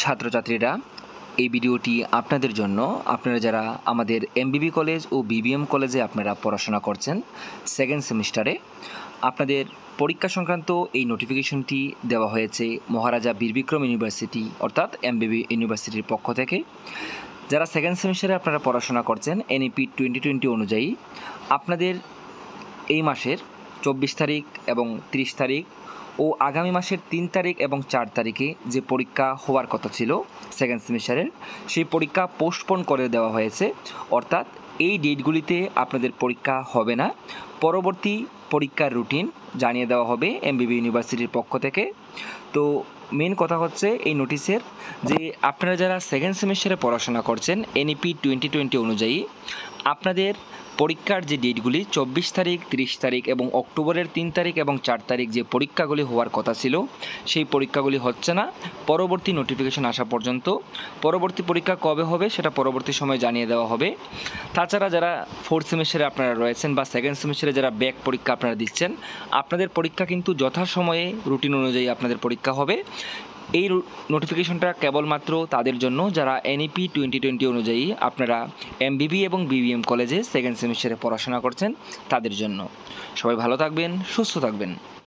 ছাত্রছাত্রীরা, এই ভিডিওটি আপনাদের জন্য। আপনারা যারা আমাদের এমবিবি কলেজ ও বিবিএম কলেজে আপনারা পড়াশোনা করছেন সেকেন্ড সেমিস্টারে, আপনাদের পরীক্ষা সংক্রান্ত এই নোটিফিকেশনটি দেওয়া হয়েছে মহারাজা বীরবিক্রম ইউনিভার্সিটি অর্থাৎ এমবিবি ইউনিভার্সিটির পক্ষ থেকে। যারা সেকেন্ড সেমিস্টারে আপনারা পড়াশোনা করছেন এনইপি 2020 অনুযায়ী আপনাদের এই মাসের 24 তারিখ এবং 30 তারিখ ও আগামী মাসের 3 তারিখ এবং 4 তারিখে যে পরীক্ষা হওয়ার কথা ছিল সেকেন্ড সেমিস্টারের, সেই পরীক্ষা পোস্টপোন করে দেওয়া হয়েছে। অর্থাৎ এই ডেটগুলিতে আপনাদের পরীক্ষা হবে না। পরবর্তী পরীক্ষার রুটিন জানিয়ে দেওয়া হবে এমবিবি ইউনিভার্সিটির পক্ষ থেকে। তো মেন কথা হচ্ছে এই নোটিশের যে আপনারা যারা সেকেন্ড সেমিস্টারে পড়াশোনা করছেন এনইপি 2020 অনুযায়ী আপনাদের পরীক্ষার যে ডেটগুলি 24 তারিখ, 30 তারিখ এবং অক্টোবরের 3 তারিখ এবং 4 তারিখ যে পরীক্ষাগুলি হওয়ার কথা ছিল সেই পরীক্ষাগুলি হচ্ছে না পরবর্তী নোটিফিকেশন আসা পর্যন্ত। পরবর্তী পরীক্ষা কবে হবে সেটা পরবর্তী সময়ে জানিয়ে দেওয়া হবে। তাছাড়া যারা ফোর্থ সেমিস্টারে আপনারা রয়েছেন বা সেকেন্ড সেমিস্টারে যারা ব্যাক পরীক্ষা আপনারা দিচ্ছেন, আপনাদের পরীক্ষা কিন্তু যথাসময়ে রুটিন অনুযায়ী আপনাদের পরীক্ষা হবে। এই নোটিফিকেশনটা কেবলমাত্র তাদের জন্য যারা এনইপি 2020 অনুযায়ী আপনারা এমবিবি এবং বিবিএম কলেজে সেকেন্ড সেমিস্টারে পড়াশোনা করছেন তাদের জন্য। সবাই ভালো থাকবেন, সুস্থ থাকবেন।